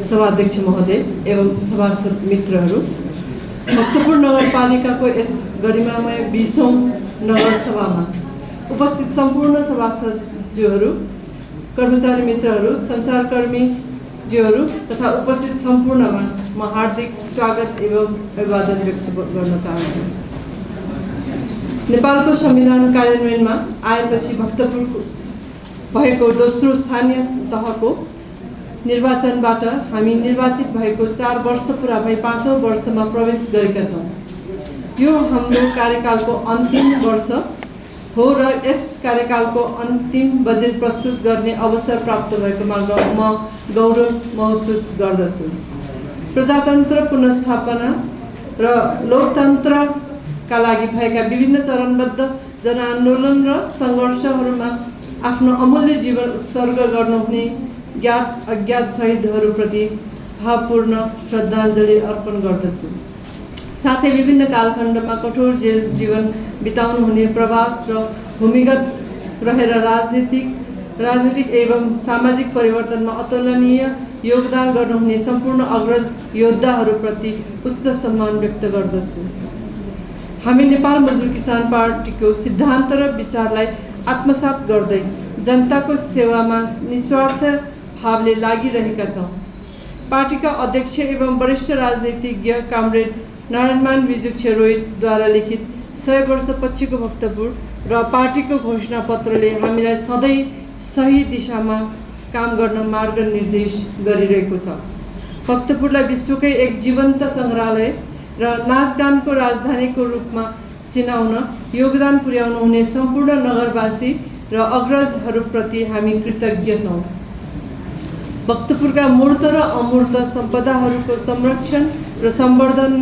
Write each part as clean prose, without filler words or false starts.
सभाध्यक्ष महोदय एवं सभासद मित्रहरू, भक्तपुर नगरपालिकाको यस गरिमामय 20औं नगरसभामा उपस्थित सम्पूर्ण सभासदज्यूहरू, कर्मचारी मित्रहरू, सञ्चारकर्मीज्यूहरू तथा उपस्थित सम्पूर्णमा म हार्दिक स्वागत एवं अभिवादन व्यक्त गर्न चाहन्छु। नेपालको संविधान कार्यान्वयनमा आएपछि भक्तपुर भएको दोस्रो स्थानीय तहको निर्वाचनबाट हामी निर्वाचित भएको 4 वर्ष पुरा भई 5औं वर्षमा प्रवेश गरेका छौँ। यो हाम्रो कार्यकालको अन्तिम वर्ष हो र यस कार्यकालको अन्तिम बजेट प्रस्तुत गर्ने अवसर प्राप्त भएकोमा म गौरव महसुस गर्दछु। प्रजातन्त्र पुनर्स्थापना र लोकतन्त्रका लागि भएका विभिन्न चरणबद्ध जनआन्दोलन र सङ्घर्षहरूमा आफ्नो अमूल्य जीवन उत्सर्ग गर्नुहुने ज्ञात अज्ञात शहीदहरूप्रति भावपूर्ण श्रद्धाञ्जली अर्पण गर्दछु। साथै विभिन्न कालखण्डमा कठोर जेल जीवन बिताउनुहुने प्रवास र भूमिगत रहेर राजनीतिक एवं सामाजिक परिवर्तनमा अतुलनीय योगदान गर्नुहुने सम्पूर्ण अग्रज योद्धाहरूप्रति उच्च सम्मान व्यक्त गर्दछु। हामी नेपाल मजदुर किसान पार्टीको सिद्धान्त र विचारलाई आत्मसात गर्दै जनताको सेवामा निस्वार्थ भावले लागिरहेका छौँ। पार्टीका अध्यक्ष एवं वरिष्ठ राजनीतिज्ञ कामरेड नारायणमान विजुक्ष रोहितद्वारा लिखित 100 वर्ष पछिको भक्तपुर र पार्टीको घोषणापत्रले हामीलाई सधैँ सही दिशामा काम गर्न मार्ग निर्देश गरिरहेको छ। भक्तपुरलाई विश्वकै एक जीवन्त सङ्ग्रहालय र नाचगानको राजधानीको रूपमा चिनाउन योगदान पुर्याउनु हुने सम्पूर्ण नगरवासी र अग्रजहरूप्रति हामी कृतज्ञ छौँ। भक्तपुरका मूर्त र अमूर्त सम्पदाहरूको संरक्षण र सम्वर्धन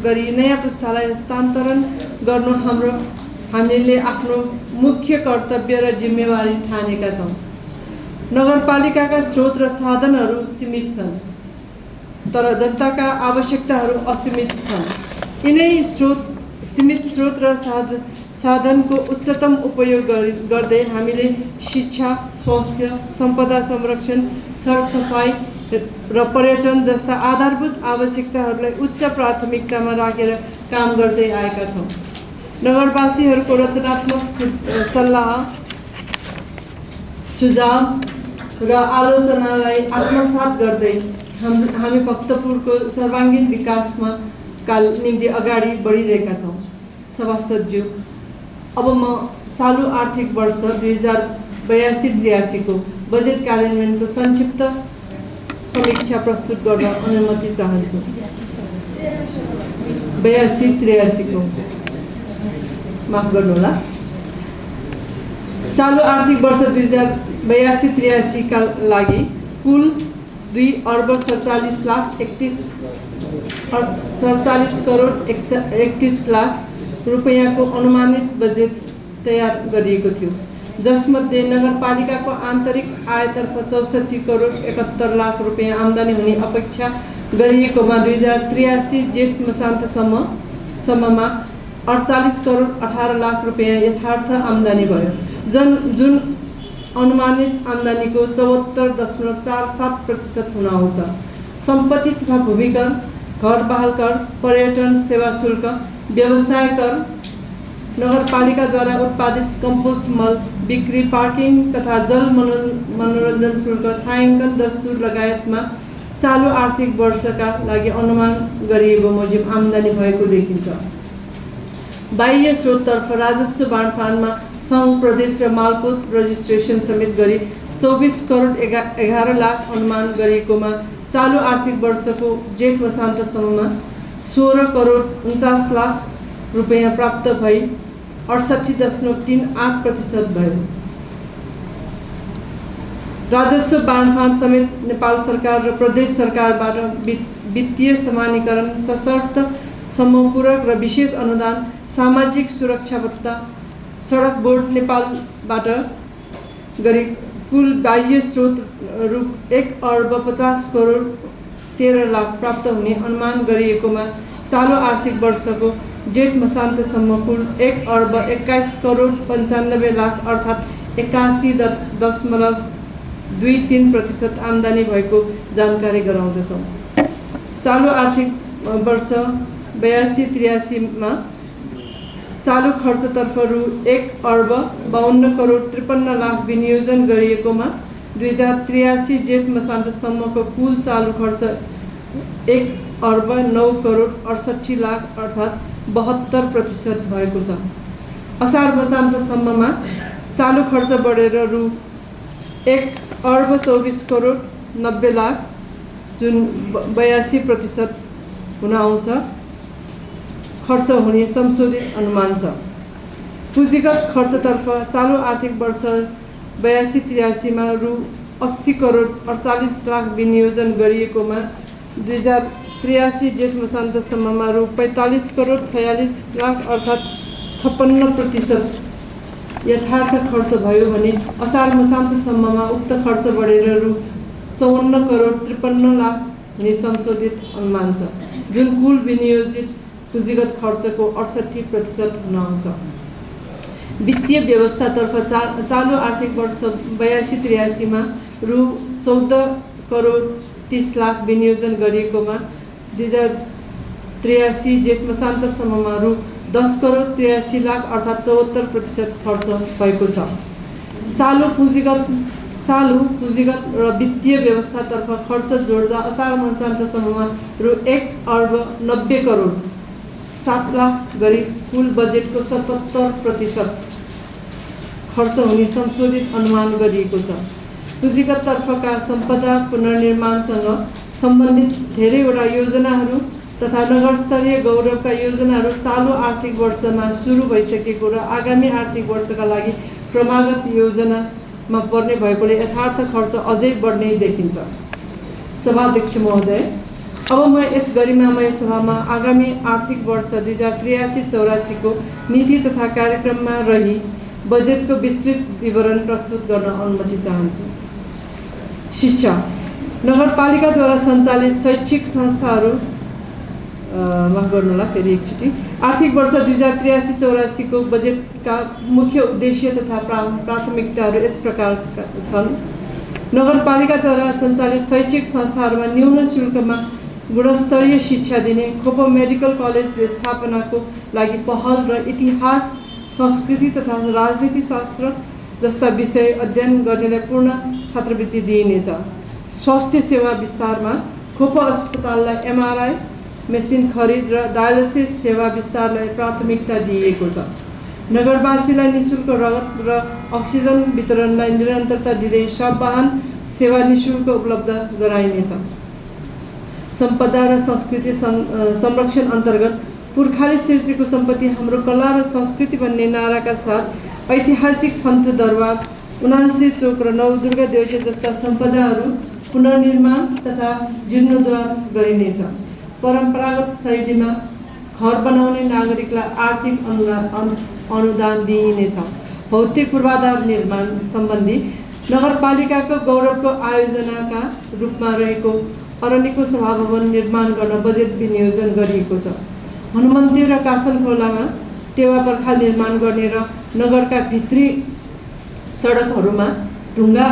गरी नयाँ पुस्तालाई हस्तान्तरण गर्नु हामीले आफ्नो मुख्य कर्तव्य र जिम्मेवारी ठानेका छौँ। नगरपालिकाका स्रोत र साधनहरू सीमित छन्, तर जनताका आवश्यकताहरू असीमित छन्। यिनै सीमित स्रोत र साधनको उच्चतम उपयोग गर्दै हामीले शिक्षा, स्वास्थ्य, सम्पदा संरक्षण, सरसफाइ र पर्यटन जस्ता आधारभूत आवश्यकताहरूलाई उच्च प्राथमिकतामा राखेर काम गर्दै आएका छौँ। नगरवासीहरूको रचनात्मक सल्लाह, सुझाव र आलोचनालाई आत्मसात गर्दै हामी भक्तपुरको सर्वाङ्गीण विकासमा निम्ति अगाडि बढिरहेका छौँ। सभासदज्यू, अब म चालु आर्थिक वर्ष 2082-83 को बजेट कार्यान्वयनको संक्षिप्त समीक्षा प्रस्तुत गर्न अनुमति चाहन्छु। 82-83 को माफ गर्नुहोला। चालु आर्थिक वर्ष 2082-83 का लागि कुल 2,47,31 करोड 31 लाख रुपैयाँको अनुमानित बजेट तयार गरिएको थियो, जसमध्ये नगरपालिकाको आन्तरिक आयतर्फ 64 करोड 71 लाख रुपैयाँ आम्दानी हुने अपेक्षा गरिएकोमा 2083 जेठ मसान्तसम्ममा 48 करोड 18 लाख रुपैयाँ यथार्थ आम्दानी भयो, जुन अनुमानित आम्दानीको 74.47% हुन आउँछ। सम्पत्ति तथा भूमिकर, घर बहाल कर, पर्यटन सेवा शुल्क, व्यवसाय कर, नगरपालिकाद्वारा उत्पादित कम्पोस्ट मल बिक्री, पार्किङ तथा जल मनोरञ्जन शुल्क, छायाङ्कन दस्तुर लगायतमा चालु आर्थिक वर्षका लागि अनुमान गरिए बमोजिम आम्दानी भएको देखिन्छ। बाह्य स्रोततर्फ राजस्व बाँडफाँडमा सङ्घ, प्रदेश र मालपोत रजिस्ट्रेसन समेत गरी 24 करोड 11 लाख अनुमान गरिएकोमा चालु आर्थिक वर्षको जेठ मसान्तसम्ममा 16 करोड 49 लाख रुपैयाँ प्राप्त भई 68.38% भयो। राजस्व बाँडफाँड समेत नेपाल सरकार र प्रदेश सरकारबाट वित्तीय समानीकरण, सशर्त समपूरक र विशेष अनुदान, सामाजिक सुरक्षा भत्ता, सडक बोर्ड नेपालबाट गरी कुल बाह्य स्रोत रु 1 अर्ब 50 करोड 13 लाख प्राप्त हुने अनुमान गरिएकोमा चालु आर्थिक वर्षको जेठ मसान्तसम्म कुल 1 अर्ब 21 करोड 95 लाख अर्थात् 81.23% आम्दानी भएको जानकारी गराउँदछौँ। चालु आर्थिक वर्ष 82-83 चालु खर्चतर्फ रु 1,52,53,00,000 विनियोजन गरिएकोमा 2083 जेठ मसान्तसम्मको कुल चालु खर्च 1,09,68,00,000 अर्थात् 72% भएको छ। असार मसान्तसम्ममा चालु खर्च बढेर रु 1,24,90,00,000 जुन 82% हुन आउँछ खर्च हुने संशोधित अनुमान छ। पुँजीगत खर्चतर्फ चालु आर्थिक वर्ष 82-83 रु 80,48,00,000 विनियोजन गरिएकोमा 2083 जेठ मसान्तसम्ममा रु 45,46,00,000 अर्थात् 56% यथार्थ खर्च भयो भने असार मसान्तसम्ममा उक्त खर्च बढेर रु 54,53,00,000 हुने संशोधित अनुमान छ, जुन कुल विनियोजित पुँजीगत खर्चको 68% हुन आउँछ। वित्तीय व्यवस्थातर्फ चालु आर्थिक वर्ष 82-83 रु 14,30,00,000 विनियोजन गरिएकोमा 2083 जेठ मसान्तसम्ममा रु 10,83,00,000 अर्थात् 74% खर्च भएको छ। चालु पुँजीगत र वित्तीय व्यवस्थातर्फ खर्च जोड्दा असार मसान्तसम्ममा रु 1,90,07,00,000 गरी कुल बजेटको 77% खर्च हुने संशोधित अनुमान गरिएको छ। पुँजीगततर्फका सम्पदा पुनर्निर्माणसँग सम्बन्धित धेरैवटा योजनाहरू तथा नगरस्तरीय गौरवका योजनाहरू चालु आर्थिक वर्षमा सुरु भइसकेको र आगामी आर्थिक वर्षका लागि क्रमागत योजनामा पर्ने भएकोले यथार्थ खर्च अझै बढ्ने देखिन्छ। सभाध्यक्ष महोदय, अब म यस गरिमामय सभामा आगामी आर्थिक वर्ष 2083-84 को नीति तथा कार्यक्रममा रही बजेटको विस्तृत विवरण प्रस्तुत गर्न अनुमति चाहन्छु। शिक्षा नगरपालिकाद्वारा सञ्चालित शैक्षिक संस्थाहरू माफ गर्नुहोला फेरि एकचोटि आर्थिक वर्ष 2083-84 को बजेटका मुख्य उद्देश्य तथा प्राथमिकताहरू यस प्रकारका छन्। नगरपालिकाद्वारा सञ्चालित शैक्षिक संस्थाहरूमा न्यून शुल्कमा गुणस्तरीय शिक्षा दिने, खोपो मेडिकल कलेज स्थापनाको लागि पहल र इतिहास, संस्कृति तथा राजनीतिशास्त्र जस्ता विषय अध्ययन गर्नेलाई पूर्ण छात्रवृत्ति दिइनेछ। स्वास्थ्य सेवा विस्तारमा खोपो अस्पताललाई MRI मेसिन खरिद र डायलिसिस सेवा विस्तारलाई प्राथमिकता दिइएको छ। नगरवासीलाई निःशुल्क रगत र अक्सिजन वितरणलाई निरन्तरता दिँदै शववाहन सेवा निःशुल्क उपलब्ध गराइनेछ। सम्पदा र संस्कृति संरक्षण अन्तर्गत पुर्खाले सिर्जेको सम्पत्ति हाम्रो कला र संस्कृति भन्ने नाराका साथ ऐतिहासिक थन्थु दरबार, 79 चोक र नवदुर्गा देउसे जस्ता सम्पदाहरू पुनर्निर्माण तथा जीर्णोद्धार गरिनेछ। परम्परागत शैलीमा घर बनाउने नागरिकलाई आर्थिक अनुदान दिइनेछ। भौतिक पूर्वाधार निर्माण सम्बन्धी नगरपालिकाको गौरवको आयोजनाका रूपमा रहेको अरनिको सभाभवन निर्माण गर्न बजेट विनियोजन गरिएको छ। हनुमन्ती र कासन खोलामा टेवा पर्खाल निर्माण गर्ने र नगरका भित्री सडकहरूमा ढुङ्गा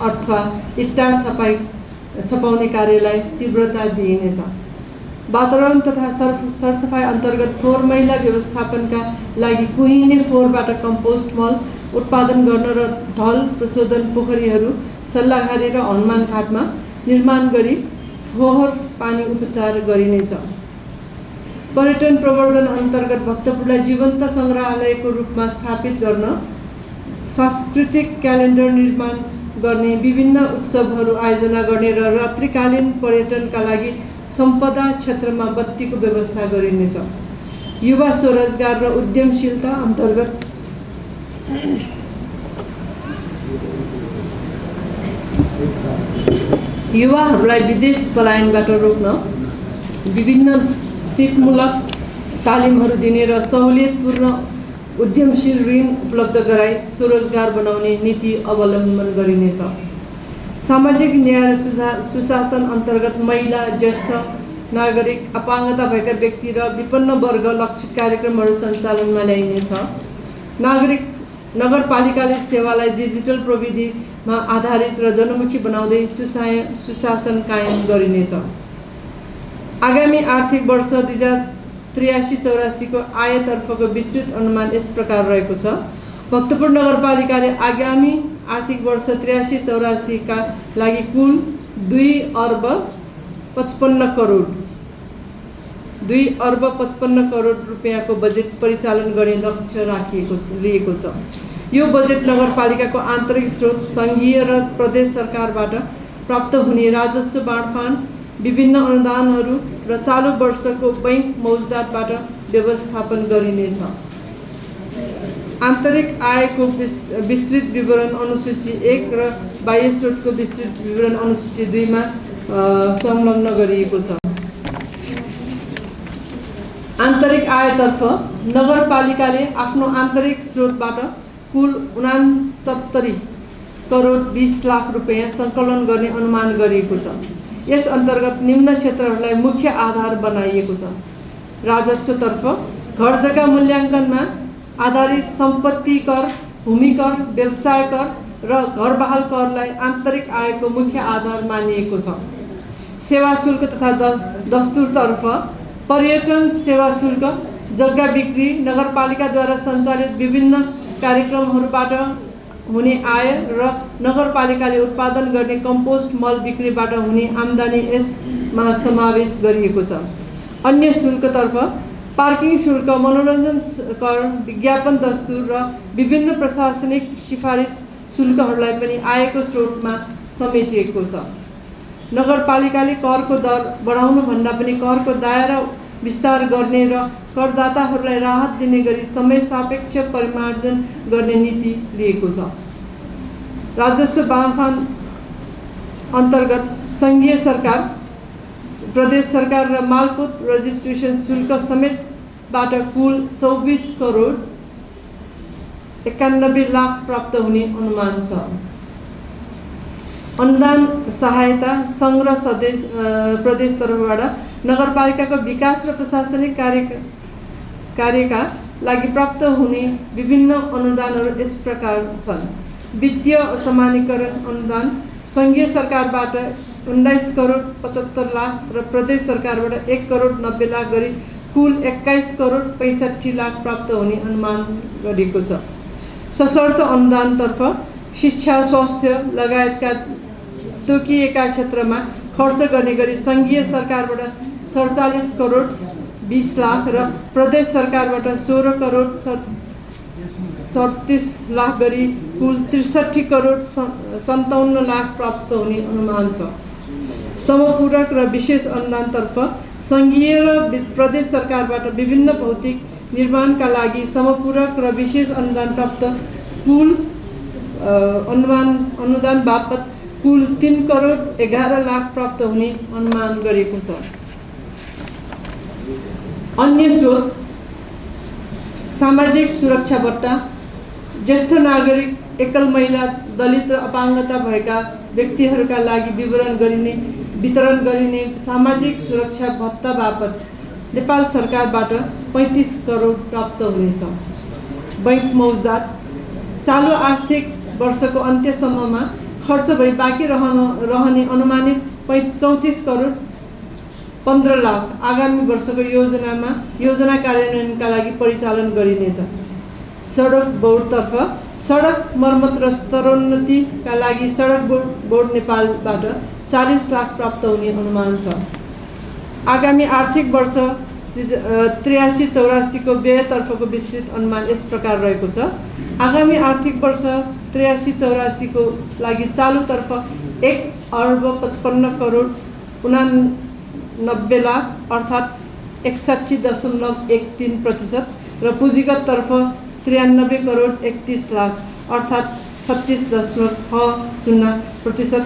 अथवा इट्टा छपाउने कार्यलाई तीव्रता दिइनेछ। वातावरण तथा सरसफाइ अन्तर्गत फोहोर मैला व्यवस्थापनका लागि कुहिने फोहोरबाट कम्पोस्ट मल उत्पादन गर्न र ढल प्रशोधन पोखरीहरू सल्लाघारी र हनुमान घाटमा निर्माण गरी फोहोर पानी उपचार गरिनेछ। पर्यटन प्रवर्धन अन्तर्गत भक्तपुरलाई जीवन्त सङ्ग्रहालयको रूपमा स्थापित गर्न, सांस्कृतिक क्यालेन्डर निर्माण गर्ने, विभिन्न उत्सवहरू आयोजना गर्ने र रात्रिकालीन पर्यटनका लागि सम्पदा क्षेत्रमा बत्तीको व्यवस्था गरिनेछ। युवा स्वरोजगार र उद्यमशीलता अन्तर्गत युवाहरूलाई विदेश पलायनबाट रोक्न विभिन्न सिपमूलक तालिमहरू दिने र सहुलियतपूर्ण उद्यमशील ऋण उपलब्ध गराई स्वरोजगार बनाउने नीति अवलम्बन गरिनेछ। सामाजिक न्याय र सुशासन अन्तर्गत महिला, ज्येष्ठ नागरिक, अपाङ्गता भएका व्यक्ति र विपन्न वर्ग लक्षित कार्यक्रमहरू सञ्चालनमा ल्याइनेछ। नगरपालिकाले सेवालाई डिजिटल प्रविधि मा आधारित र जनमुखी बनाउँदै सुशासन कायम गरिनेछ। आगामी आर्थिक वर्ष 2083-84 को आयतर्फको विस्तृत अनुमान यस प्रकार रहेको छ। भक्तपुर नगरपालिकाले आगामी आर्थिक वर्ष 83-84 का लागि कुल 2 अर्ब 55 करोड रुपियाँको बजेट परिचालन गर्ने लक्ष्य लिएको छ। यो बजेट नगरपालिकाको आन्तरिक स्रोत, सङ्घीय र प्रदेश सरकारबाट प्राप्त हुने राजस्व बाँडफाँड, विभिन्न अनुदानहरू र चालु वर्षको बैंक मौजदातबाट व्यवस्थापन गरिनेछ। आन्तरिक आयको विस्तृत विवरण अनुसूची 1 र बाह्य स्रोतको विस्तृत विवरण अनुसूची 2 मा संलग्न गरिएको छ। आन्तरिक आयतर्फ नगरपालिकाले आफ्नो आन्तरिक स्रोतबाट कुल 69 करोड 20 लाख रुपियाँ सङ्कलन गर्ने अनुमान गरिएको छ। यस अन्तर्गत निम्न क्षेत्रहरूलाई मुख्य आधार बनाइएको छ। राजस्वतर्फ घर जग्गा मूल्याङ्कनमा आधारित सम्पत्ति कर, भूमि कर, व्यवसाय कर र घर बहाल करलाई आन्तरिक आयको मुख्य आधार मानिएको छ। सेवा शुल्क तथा दस्तुरतर्फ पर्यटन सेवा शुल्क, जग्गा बिक्री, नगरपालिकाद्वारा सञ्चालित विभिन्न कार्यक्रमहरूबाट हुने आय र नगरपालिकाले उत्पादन गर्ने कम्पोस्ट मल बिक्रीबाट हुने आम्दानी यसमा समावेश गरिएको छ। अन्य शुल्कतर्फ पार्किङ शुल्क, मनोरञ्जन कर, विज्ञापन दस्तुर र विभिन्न प्रशासनिक सिफारिस शुल्कहरूलाई पनि आयको स्रोतमा समेटिएको छ। नगरपालिकाले करको दर बढाउनु भन्दा पनि करको दायरा विस्तार गर्ने र करदाताहरूलाई राहत दिने गरी समय सापेक्ष परिमार्जन गर्ने नीति लिएको छ। राजस्व बाँडफाँड अन्तर्गत सङ्घीय सरकार, प्रदेश सरकार र मालपोत रजिस्ट्रेसन शुल्क समेतबाट कुल 24 करोड 91 लाख प्राप्त हुने अनुमान छ। अनुदान सहायता सङ्घ र प्रदेश तर्फबाट नगरपालिकाको विकास र प्रशासनिक कार्यका लागि प्राप्त हुने विभिन्न अनुदानहरू यस प्रकार छन्। वित्तीय समानीकरण अनुदान सङ्घीय सरकारबाट 19 करोड 75 लाख र प्रदेश सरकारबाट 1 करोड 90 लाख गरी कुल 21 करोड 65 लाख प्राप्त हुने अनुमान गरिएको छ। सशर्त अनुदानतर्फ शिक्षा, स्वास्थ्य लगायतका तोकिएका क्षेत्रमा खर्च गर्ने गरी सङ्घीय सरकारबाट 47 करोड 20 लाख र प्रदेश सरकारबाट 16 करोड 37 लाख गरी कुल 63 करोड 57 लाख प्राप्त हुने अनुमान छ। समपूरक र विशेष अनुदानतर्फ सङ्घीय र प्रदेश सरकारबाट विभिन्न भौतिक निर्माणका लागि समपूरक र विशेष अनुदान प्राप्त कुल अनुदान बापत कुल 3 करोड 11 लाख प्राप्त हुने अनुमान गरिएको छ। अन्य स्रोत सामाजिक सुरक्षा भत्ता, ज्येष्ठ नागरिक, एकल महिला, दलित र अपाङ्गता भएका व्यक्तिहरूका लागि वितरण गरिने सामाजिक सुरक्षा भत्ता बापत नेपाल सरकारबाट 35 करोड प्राप्त हुनेछ। बैंक मौजदात चालु आर्थिक वर्षको अन्त्यसम्ममा खर्च भई बाँकी रहने अनुमानित 34 करोड 15 लाख आगामी वर्षको योजना कार्यान्वयनका लागि परिचालन गरिनेछ। सडक बोर्डतर्फ सडक मर्मत र स्तरोन्नतिका लागि सडक बोर्ड नेपालबाट 40 लाख प्राप्त हुने अनुमान छ। आगामी आर्थिक वर्ष 83-84 को व्ययतर्फको विस्तृत अनुमान यस प्रकार रहेको छ। आगामी आर्थिक वर्ष 83-84 को लागि चालुतर्फ 1 अर्ब 55 करोड 89 लाख अर्थात् 61.13% र पुँजीगततर्फ 93 करोड 31 लाख अर्थात् 36.60%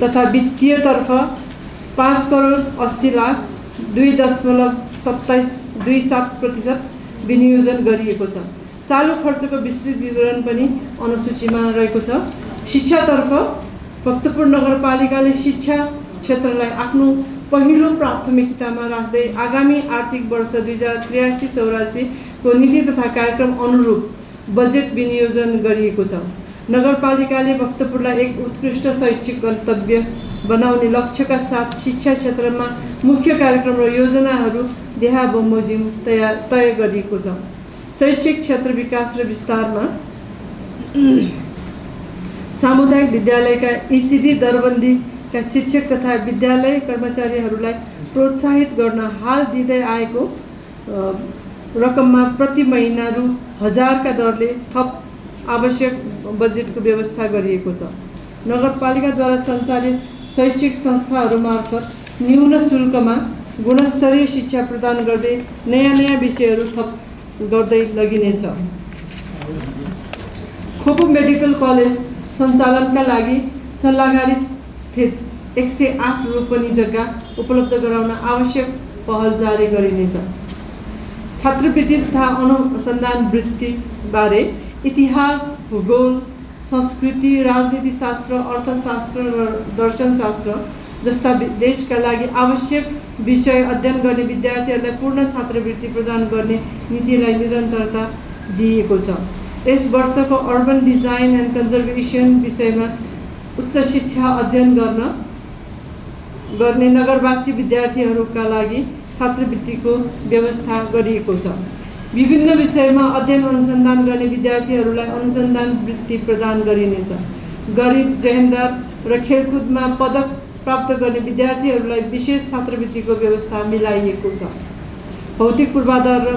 तथा वित्तीयतर्फ 5 करोड 80 लाख 2.27% विनियोजन गरिएको छ। चालु खर्चको विस्तृत विवरण पनि अनुसूचीमा रहेको छ। शिक्षातर्फ भक्तपुर नगरपालिकाले शिक्षा क्षेत्रलाई आफ्नो पहिलो प्राथमिकतामा राख्दै आगामी आर्थिक वर्ष 2083-84 को नीति तथा कार्यक्रम अनुरूप बजेट विनियोजन गरिएको छ। नगरपालिकाले भक्तपुरलाई एक उत्कृष्ट शैक्षिक गन्तव्य बनाउने लक्ष्यका साथ शिक्षा क्षेत्रमा मुख्य कार्यक्रम र योजनाहरू देहा बमोजिम तय गरिएको छ। शैक्षिक क्षेत्र विकास र विस्तारमा सामुदायिक विद्यालयका ECD दरबन्दीका शिक्षक तथा विद्यालय कर्मचारीहरूलाई प्रोत्साहित गर्न हाल दिँदै आएको रकममा प्रति महिना रु 1000 का दरले थप आवश्यक बजेटको व्यवस्था गरिएको छ। नगरपालिकाद्वारा सञ्चालित शैक्षिक संस्थाहरू मार्फत न्यून शुल्कमा गुणस्तरीय शिक्षा प्रदान गर्दै नयाँ विषयहरू थप गर्दै लगिनेछ। खोपो मेडिकल कलेज सञ्चालनका लागि सल्लाहकारी स्थित 108 रोपनी जग्गा उपलब्ध गराउन आवश्यक पहल जारी गरिनेछ। छात्रवृत्ति तथा अनुसन्धान वृत्ति बारे इतिहास, भूगोल, संस्कृति, राजनीतिशास्त्र, अर्थशास्त्र र दर्शनशास्त्र जस्ता देशका लागि आवश्यक विषय अध्ययन गर्ने विद्यार्थीहरूलाई पूर्ण छात्रवृत्ति प्रदान गर्ने नीतिलाई निरन्तरता दिएको छ। यस वर्षको अर्बन डिजाइन एन्ड कन्जर्भेसन विषयमा उच्च शिक्षा अध्ययन गर्ने नगरवासी विद्यार्थीहरूका लागि छात्रवृत्तिको व्यवस्था गरिएको छ। विभिन्न विषयमा अध्ययन अनुसन्धान गर्ने विद्यार्थीहरूलाई अनुसन्धान वृत्ति प्रदान गरिनेछ। गरिब, जेहेन्दार र खेलकुदमा पदक प्राप्त गर्ने विद्यार्थीहरूलाई विशेष छात्रवृत्तिको व्यवस्था मिलाइएको छ। भौतिक पूर्वाधार र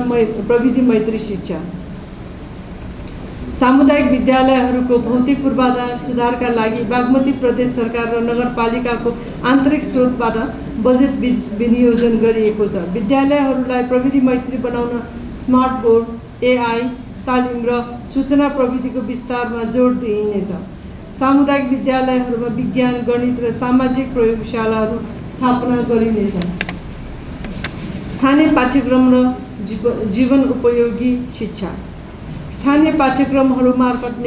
प्रविधि मैत्री शिक्षा। सामुदायिक विद्यालयहरूको भौतिक पूर्वाधार सुधारका लागि बागमती प्रदेश सरकार र नगरपालिकाको आन्तरिक स्रोतबाट बजेट विनियोजन गरिएको छ। विद्यालयहरूलाई प्रविधि मैत्री बनाउन स्मार्ट बोर्ड, AI तालिम र सूचना प्रविधिको विस्तारमा जोड दिइनेछ। सामुदायिक विद्यालयहरूमा विज्ञान, गणित र सामाजिक प्रयोगशालाहरू स्थापना गरिनेछ। स्थानीय पाठ्यक्रम र जीवन उपयोगी शिक्षा। स्थानीय पाठ्यक्रमहरू मार्फत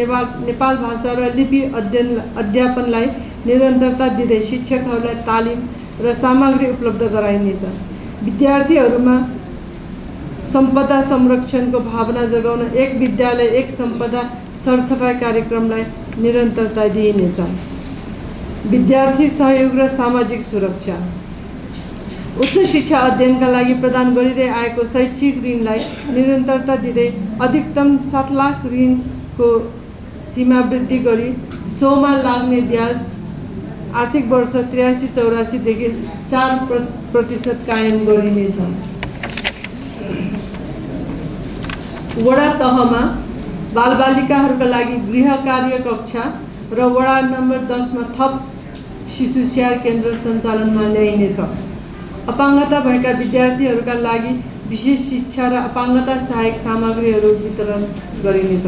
नेपाल भाषा र लिपि अध्यापनलाई निरन्तरता दिँदै शिक्षकहरूलाई तालिम र सामग्री उपलब्ध गराइनेछ। विद्यार्थीहरूमा सम्पदा संरक्षणको भावना जगाउन एक विद्यालय एक सम्पदा सरसफाइ कार्यक्रमलाई निरन्तरता दिइनेछ। विद्यार्थी सहयोग र सामाजिक सुरक्षा। उच्च शिक्षा अध्ययनका लागि प्रदान गरिँदै आएको शैक्षिक ऋणलाई निरन्तरता दिँदै अधिकतम 7 लाख ऋणको सीमा वृद्धि गरी 100 मा लाग्ने ब्याज आर्थिक वर्ष 83-84 देखि 4% कायम गरिनेछ। वडा तहमा बालबालिकाहरूका लागि गृह कार्य कक्षा र वडा नम्बर 10 मा थप शिशु स्याहार केन्द्र सञ्चालनमा ल्याइनेछ। अपाङ्गता भएका विद्यार्थीहरूका लागि विशेष शिक्षा र अपाङ्गता सहायक सामग्रीहरू वितरण गरिनेछ।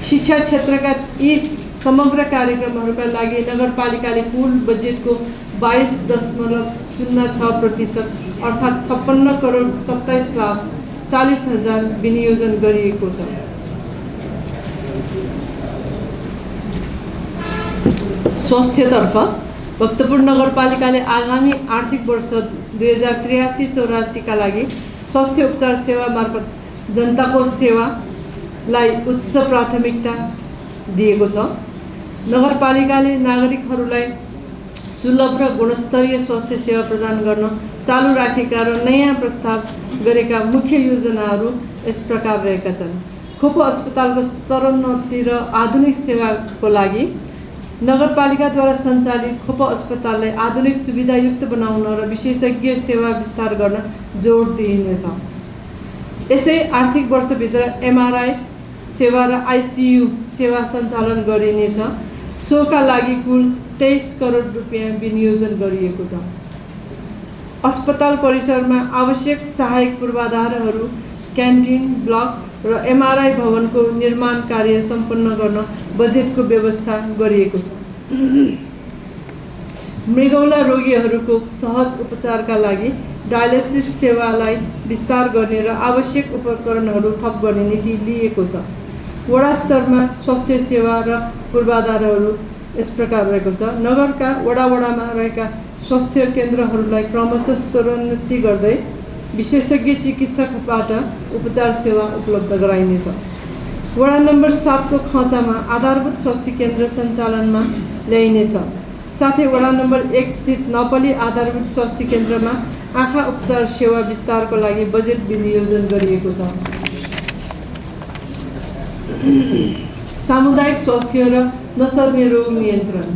शिक्षा क्षेत्रका यी समग्र कार्यक्रमहरूका लागि नगरपालिकाले कुल बजेटको 22.06% अर्थात् 56 करोड 27 लाख 40 हजार विनियोजन गरिएको छ। स्वास्थ्यतर्फ भक्तपुर नगरपालिकाले आगामी आर्थिक वर्ष 2083-84 का लागि स्वास्थ्य उपचार सेवा मार्फत जनताको सेवालाई उच्च प्राथमिकता दिएको छ। नगरपालिकाले नागरिकहरूलाई सुलभ र गुणस्तरीय स्वास्थ्य सेवा प्रदान गर्न चालू राखेका र नयाँ प्रस्ताव गरेका मुख्य योजनाहरू यस प्रकार रहेका छन्। खोपो अस्पतालको स्तरोन्नति र आधुनिक सेवाको लागि नगरपालिकाद्वारा सञ्चालित खोपो अस्पताललाई आधुनिक सुविधायुक्त बनाउन र विशेषज्ञ सेवा विस्तार गर्न जोड दिइनेछ। यसै आर्थिक वर्षभित्र MRI सेवा र ICU सेवा सञ्चालन गरिनेछ। सोका लागि कुल 23 करोड रुपियाँ विनियोजन गरिएको छ। अस्पताल परिसरमा आवश्यक सहायक पूर्वाधारहरू, क्यान्टिन, ब्लक र MRI भवनको निर्माण कार्य सम्पन्न गर्न बजेटको व्यवस्था गरिएको छ। मृगौला रोगीहरूको सहज उपचारका लागि डायलिसिस सेवालाई विस्तार गर्ने र आवश्यक उपकरणहरू थप गर्ने नीति लिएको छ। वडा स्तरमा स्वास्थ्य सेवा र पूर्वाधारहरू यस प्रकार रहेको छ। नगरका वडामा रहेका स्वास्थ्य केन्द्रहरूलाई क्रमशः स्तरोन्नति गर्दै विशेषज्ञ चिकित्सकबाट उपचार सेवा उपलब्ध गराइनेछ। वडा नम्बर 7 को खँचामा आधारभूत स्वास्थ्य केन्द्र सञ्चालनमा ल्याइनेछ। साथै वडा नम्बर 1 स्थित नपली आधारभूत स्वास्थ्य केन्द्रमा आँखा उपचार सेवा विस्तारको लागि बजेट विनियोजन गरिएको छ। सामुदायिक स्वास्थ्य र नसर्ने रोग नियन्त्रण।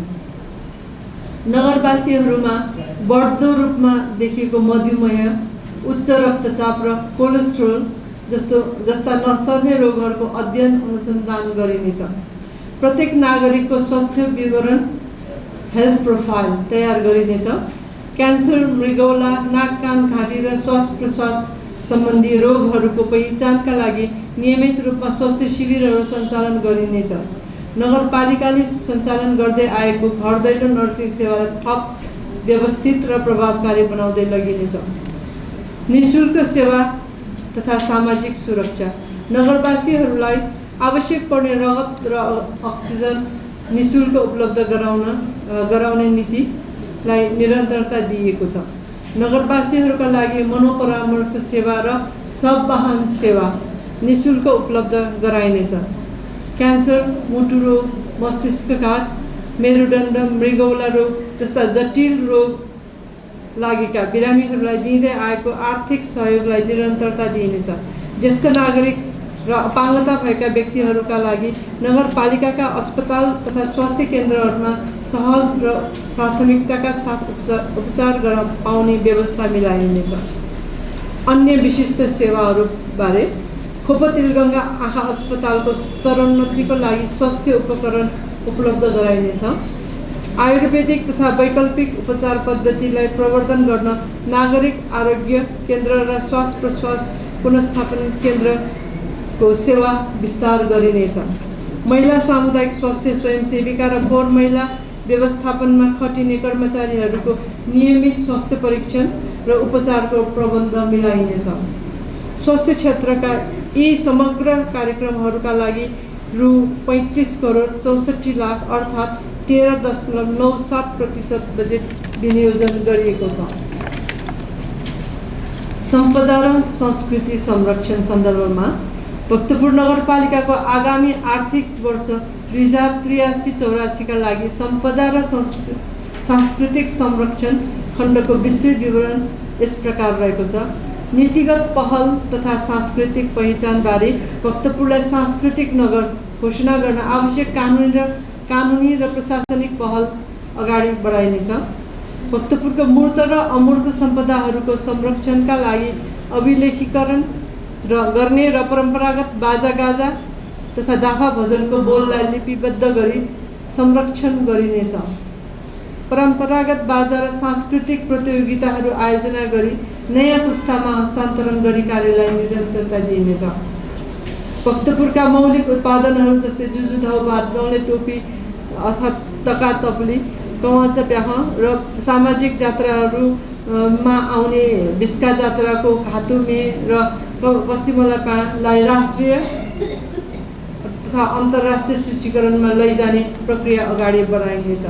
नगरवासीहरूमा बढ्दो रूपमा देखिएको मधुमेह, उच्च रक्तचाप र कोलेस्ट्रोल जस्ता नसर्ने रोगहरूको अध्ययन अनुसन्धान गरिनेछ। प्रत्येक नागरिकको स्वास्थ्य विवरण हेल्थ प्रोफाइल तयार गरिनेछ। क्यान्सर, मृगौला, नाक, कान, घाँटी र श्वास प्रश्वास सम्बन्धी रोगहरूको पहिचानका लागि नियमित रूपमा स्वास्थ्य शिविरहरू सञ्चालन गरिनेछ। नगरपालिकाले सञ्चालन गर्दै आएको घर दैलो नर्सिङ सेवालाई थप व्यवस्थित र प्रभावकारी बनाउँदै लगिनेछ। निःशुल्क सेवा तथा सामाजिक सुरक्षा। नगरवासीहरूलाई आवश्यक पर्ने रगत र अक्सिजन निःशुल्क उपलब्ध गराउने नीतिलाई निरन्तरता दिएको छ। नगरवासीहरूका लागि मनोपरामर्श सेवा र सब वाहन सेवा निःशुल्क उपलब्ध गराइनेछ। क्यान्सर, मुटु रोग, मस्तिष्कघात, मेरुदण्ड, मृगौला रोग जस्ता जटिल रोग लागेका बिरामीहरूलाई दिँदै आएको आर्थिक सहयोगलाई निरन्तरता दिइनेछ। ज्येष्ठ नागरिक र अपाङ्गता भएका व्यक्तिहरूका लागि नगरपालिकाका अस्पताल तथा स्वास्थ्य केन्द्रहरूमा सहज र प्राथमिकताका साथ उपचार पाउने व्यवस्था मिलाइनेछ। अन्य विशिष्ट सेवाहरूबारे खोपो तिलगङ्गा आँखा अस्पतालको स्तरोन्नतिको लागि स्वास्थ्य उपकरण उपलब्ध गराइनेछ। आयुर्वेदिक तथा वैकल्पिक उपचार पद्धतिलाई प्रवर्धन गर्न नागरिक आरोग्य केन्द्र र श्वास प्रश्वास पुनर्स्थापन केन्द्रको सेवा विस्तार गरिनेछ। महिला सामुदायिक स्वास्थ्य स्वयंसेविका र फोहोर मैला व्यवस्थापनमा खटिने कर्मचारीहरूको नियमित स्वास्थ्य परीक्षण र उपचारको प्रबन्ध मिलाइनेछ। स्वास्थ्य क्षेत्रका यी समग्र कार्यक्रमहरूका लागि रु 35 करोड 64 लाख अर्थात् 13.97% बजेट विनियोजन गरिएको छ। सम्पदा र संस्कृति संरक्षण सन्दर्भमा भक्तपुर नगरपालिकाको आगामी आर्थिक वर्ष 2083-84 का लागि सम्पदा र सांस्कृतिक संरक्षण खण्डको विस्तृत विवरण यस प्रकार रहेको छ। नीतिगत पहल तथा सांस्कृतिक पहिचानबारे भक्तपुरलाई सांस्कृतिक नगर घोषणा गर्न आवश्यक कानुनी र प्रशासनिक पहल अगाडि बढाइनेछ। भक्तपुरको मूर्त र अमूर्त सम्पदाहरूको संरक्षणका लागि अभिलेखीकरण गर्ने र परम्परागत बाजागाजा तथा दाफा भजनको बोललाई लिपिबद्ध गरी संरक्षण गरिनेछ। परम्परागत बाजा र सांस्कृतिक प्रतियोगिताहरू आयोजना गरी नयाँ पुस्तामा हस्तान्तरण गरी कार्यलाई निरन्तरता दिइनेछ। भक्तपुरका मौलिक उत्पादनहरू जस्तै जुजुधाउ, भात गाउँले टोपी अर्थात् तका तपली, कवाचा प्याह र सामाजिक जात्राहरूमा आउने बिस्का जात्राको घातुमे र पश्चिमलाई राष्ट्रिय तथा अन्तर्राष्ट्रिय सूचीकरणमा लैजाने प्रक्रिया अगाडि बढाइनेछ।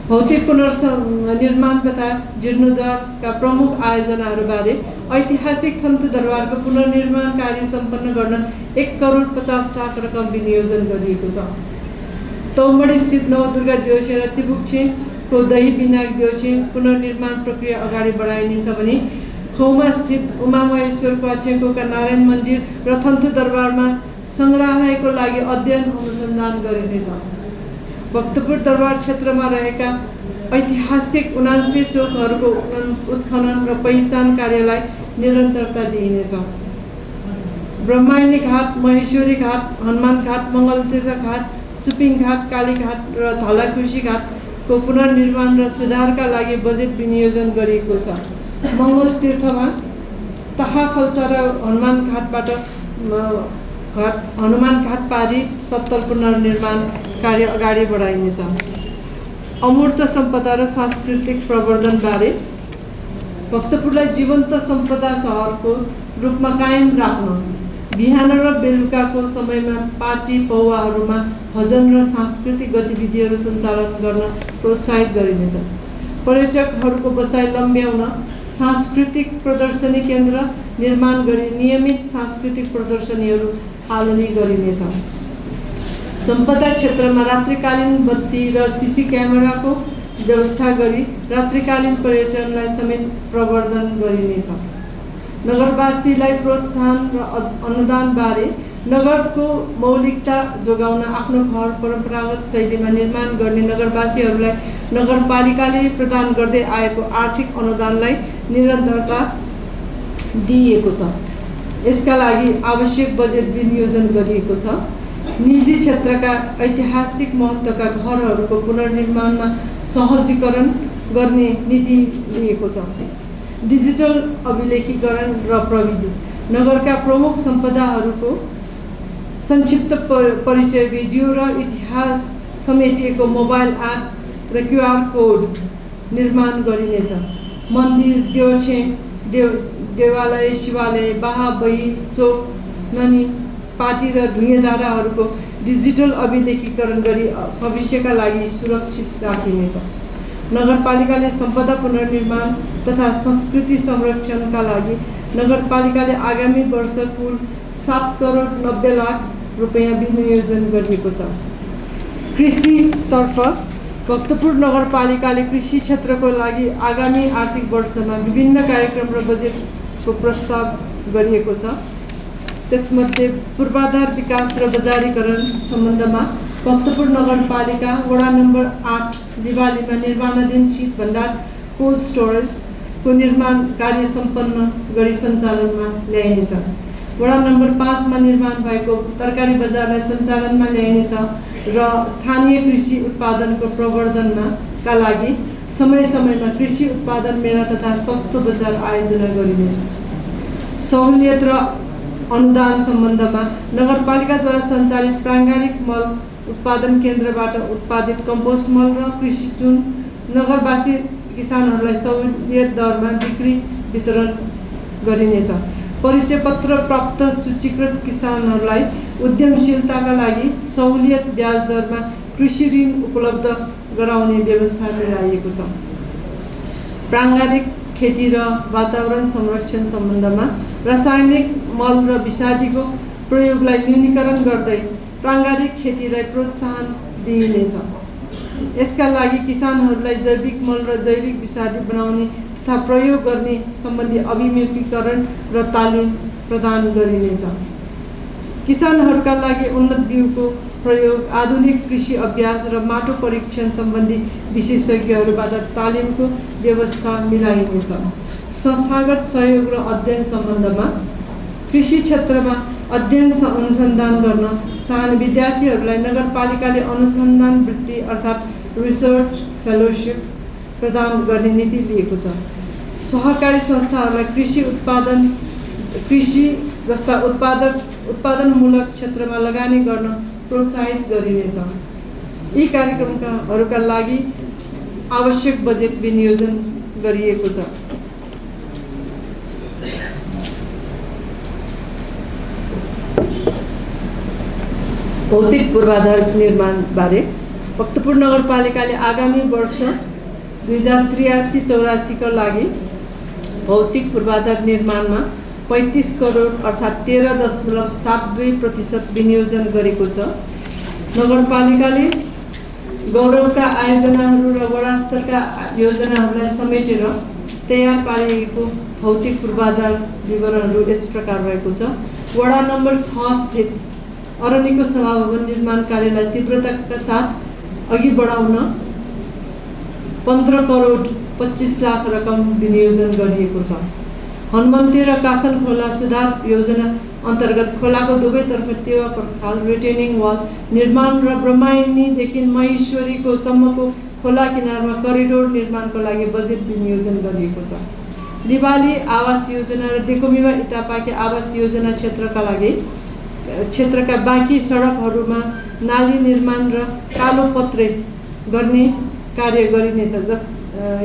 भौतिक पुनर्निर्माण तथा जीर्णोद्धारका प्रमुख आयोजनाहरूबारे ऐतिहासिक थन्तु दरबारको पुनर्निर्माण कार्य सम्पन्न गर्न 1 करोड 50 लाख रकम विनियोजन गरिएको छ। तौमडी स्थित नवदुर्गा द्योछे र तिबुकछेको दही विनायक द्योछे पुनर्निर्माण प्रक्रिया अगाडि बढाइनेछ भने खौमा स्थित उमा महेश्वर क्वाछेकोका नारायण मन्दिर र थन्तु दरबारमा सङ्ग्रहालयको लागि अध्ययन अनुसन्धान गरिनेछ। भक्तपुर दरबार क्षेत्रमा रहेका ऐतिहासिक 79 चोकहरूको उत्खनन र पहिचान कार्यलाई निरन्तरता दिइनेछ। ब्रह्मायणी घाट, महेश्वरी घाट, हनुमान घाट, मङ्गलतीर्थ घाट, चुपिङ घाट, कालीघाट र धालाखुर्सी घाटको पुनर्निर्माण र सुधारका लागि बजेट विनियोजन गरिएको छ। मङ्गलतीर्थमा ताहाफल्चा र हनुमान घाट पारी सत्तल पुनर्निर्माण कार्य अगाडि बढाइनेछ। अमूर्त सम्पदा र सांस्कृतिक प्रवर्धनबारे भक्तपुरलाई जीवन्त सम्पदा सहरको रूपमा कायम राख्न बिहान र बेलुकाको समयमा पार्टी पौवाहरूमा भजन र सांस्कृतिक गतिविधिहरू सञ्चालन गर्न प्रोत्साहित गरिनेछ। पर्यटकहरूको बसाइ लम्ब्याउन सांस्कृतिक प्रदर्शनी केन्द्र निर्माण गरी नियमित सांस्कृतिक प्रदर्शनीहरू थालनी गरिनेछ। सम्पदा क्षेत्रमा रात्रिकालीन बत्ती र सीसी क्यामेराको व्यवस्था गरी रात्रिकालीन पर्यटनलाई समेत प्रवर्धन गरिनेछ। नगरवासीलाई प्रोत्साहन र अनुदानबारे नगरको मौलिकता जोगाउन आफ्नो घर परम्परागत शैलीमा निर्माण गर्ने नगरवासीहरूलाई नगरपालिकाले प्रदान गर्दै आएको आर्थिक अनुदानलाई निरन्तरता दिइएको छ। यसका लागि आवश्यक बजेट विनियोजन गरिएको छ। निजी क्षेत्रका ऐतिहासिक महत्त्वका घरहरूको पुनर्निर्माणमा सहजीकरण गर्ने नीति लिएको छ। डिजिटल अभिलेखीकरण र प्रविधि नगरका प्रमुख सम्पदाहरूको संक्षिप्त परिचय भिडियो र इतिहास समेटिएको मोबाइल एप र QR कोड निर्माण गरिनेछ। मन्दिर, देउछे, देवालय, शिवालय, बाहा, बही, चोक, ननी, पाटी र ढुङ्गेधाराहरूको डिजिटल अभिलेखीकरण गरी भविष्यका लागि सुरक्षित राखिनेछ। नगरपालिकाले सम्पदा पुनर्निर्माण तथा संस्कृति संरक्षणका लागि नगरपालिकाले आगामी वर्ष कुल 7 करोड 90 लाख रुपैयाँ विनियोजन गरिएको छ। कृषितर्फ भक्तपुर नगरपालिकाले कृषि क्षेत्रको लागि आगामी आर्थिक वर्षमा विभिन्न कार्यक्रम र बजेटको प्रस्ताव गरिएको छ। त्यसमध्ये पूर्वाधार विकास र बजारीकरण सम्बन्धमा भक्तपुर नगरपालिका वडा नम्बर 8 लिवालीमा निर्माणाधीन शीत भण्डार कोल्ड स्टोरेजको निर्माण कार्य सम्पन्न गरी सञ्चालनमा ल्याइनेछ। वडा नम्बर 5 मा निर्माण भएको तरकारी बजारलाई सञ्चालनमा ल्याइनेछ र स्थानीय कृषि उत्पादनको प्रवर्धनका लागि समय समयमा कृषि उत्पादन मेला तथा सस्तो बजार आयोजना गरिनेछ। सहुलियत र अनुदान सम्बन्धमा नगरपालिकाद्वारा सञ्चालित प्राङ्गारिक मल उत्पादन केन्द्रबाट उत्पादित कम्पोस्ट मल र कृषि चुन नगरवासी किसानहरूलाई सहुलियत दरमा बिक्री वितरण गरिनेछ। परिचय पत्र प्राप्त सूचीकृत किसानहरूलाई उद्यमशीलताका लागि सहुलियत ब्याज दरमा कृषि ऋण उपलब्ध गराउने व्यवस्था मिलाइएको छ। प्राङ्गारिक खेती र वातावरण संरक्षण सम्बन्धमा रासायनिक मल र विषादीको प्रयोगलाई न्यूनीकरण गर्दै प्राङ्गारिक खेतीलाई प्रोत्साहन दिइनेछ। यसका लागि किसानहरूलाई जैविक मल र जैविक विषादी बनाउने तथा प्रयोग गर्ने सम्बन्धी अभिमुखीकरण र तालिम प्रदान गरिनेछ। किसानहरूका लागि उन्नत बिउको प्रयोग, आधुनिक कृषि अभ्यास र माटो परीक्षण सम्बन्धी विशेषज्ञहरूबाट तालिमको व्यवस्था मिलाइनेछ। संस्थागत सहयोग र अध्ययन सम्बन्धमा कृषि क्षेत्रमा अध्ययन अनुसन्धान गर्न चाहने विद्यार्थीहरूलाई नगरपालिकाले अनुसन्धान वृत्ति अर्थात् रिसर्च फेलोशिप प्रदान गर्ने नीति लिएको छ। सहकारी संस्थाहरूलाई कृषि जस्ता उत्पादनमूलक क्षेत्रमा लगानी गर्न प्रोत्साहित गरिनेछ। यी कार्यक्रमहरूका लागि आवश्यक बजेट विनियोजन गरिएको छ। भौतिक पूर्वाधार निर्माण बारे भक्तपुर नगरपालिकाले आगामी वर्ष 2083-84 का लागि भौतिक पूर्वाधार निर्माणमा 35 करोड अर्थात् 13.72% विनियोजन गरेको छ। नगरपालिकाले गौरवका आयोजनाहरू र वडा स्तरका योजनाहरूलाई समेटेर तयार पारिएको भौतिक पूर्वाधार विवरणहरू यस प्रकार रहेको छ। वडा नम्बर 6 स्थित अरण्यको सभाभवन निर्माण कार्यलाई तीव्रताका साथ अघि बढाउन 15 करोड 25 लाख रकम विनियोजन गरिएको छ। हनुमन्ती र कासन खोला सुधार योजना अन्तर्गत खोलाको दुवैतर्फ टेवा पर्खाल रिटेनिङ वाल निर्माण र ब्रह्मायनीदेखि महेश्वरीको सम्मको खोला किनारमा करिडोर निर्माणको लागि बजेट विनियोजन गरिएको छ। लिवाली आवास योजना र डेकोमिवा इतापाके आवास योजना क्षेत्रका बाँकी सडकहरूमा नाली निर्माण र कालो पत्रे गर्ने कार्य गरिनेछ।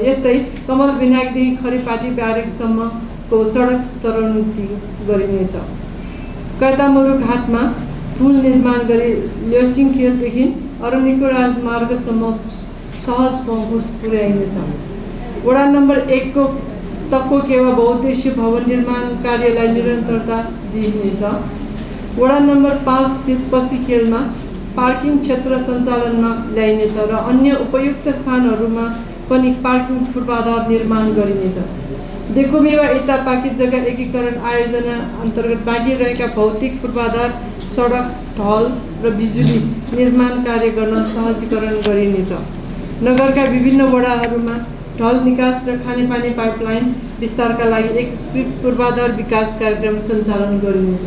यस्तै कमल विनायकदेखि खरीपाटी ब्यारेकसम्मको सडक स्तरोन्नति गरिनेछ। कैतामुरु घाटमा पुल निर्माण गरी ल्योसिङखेलदेखि अरण्यको राजमार्गसम्म सहज पहुँच पुर्याइनेछ। वडा नम्बर 1 को तक्को केवा बहुद्देश्य भवन निर्माण कार्यलाई निरन्तरता दिइनेछ। वडा नम्बर 5 स्थित पसी खेलमा पार्किङ क्षेत्र सञ्चालनमा ल्याइनेछ र अन्य उपयुक्त स्थानहरूमा पनि पार्किङ पूर्वाधार निर्माण गरिनेछ। देखोमेवा यता बाँकी जग्गा एकीकरण आयोजना अन्तर्गत बाँकी रहेका भौतिक पूर्वाधार, सडक, ढल र बिजुली निर्माण कार्य गर्न सहजीकरण गरिनेछ। नगरका विभिन्न वडाहरूमा ढल निकास र खानेपानी पाइपलाइन विस्तारका लागि एकीकृत पूर्वाधार विकास कार्यक्रम सञ्चालन गरिनेछ।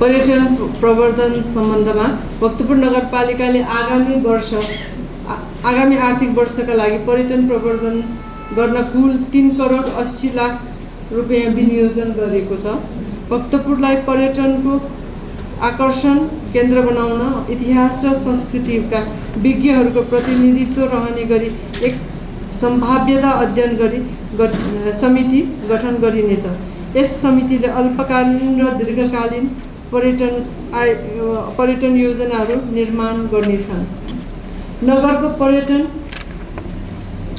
पर्यटन प्रवर्धन सम्बन्धमा भक्तपुर नगरपालिकाले आगामी आर्थिक वर्षका लागि पर्यटन प्रवर्धन गर्न कुल 3 करोड 80 लाख रुपियाँ विनियोजन गरेको छ। भक्तपुरलाई पर्यटनको आकर्षण केन्द्र बनाउन इतिहास र संस्कृतिका विज्ञहरूको प्रतिनिधित्व रहने गरी एक सम्भाव्यता अध्ययन गरी समिति गठन गरिनेछ। यस समितिले अल्पकालीन र दीर्घकालीन पर्यटन योजनाहरू निर्माण गर्नेछन्। नगरको पर्यटन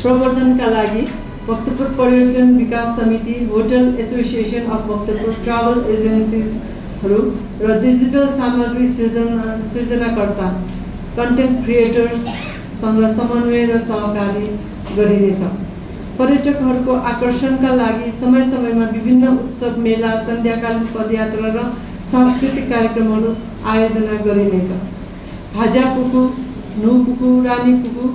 प्रवर्धनका लागि भक्तपुर पर्यटन विकास समिति, hotel association of Bhaktapur, travel एजेन्सिजहरू र डिजिटल सामग्री सृजनाकर्ता कन्टेन्ट क्रिएटर्ससँग समन्वय र सहकारी गरिनेछ। पर्यटकहरूको आकर्षणका लागि समय समयमा विभिन्न उत्सव, मेला, सन्ध्याकालीन पदयात्रा र सांस्कृतिक कार्यक्रमहरू आयोजना गरिनेछ। भाजापुखु, नुपुखु, रानीपुखु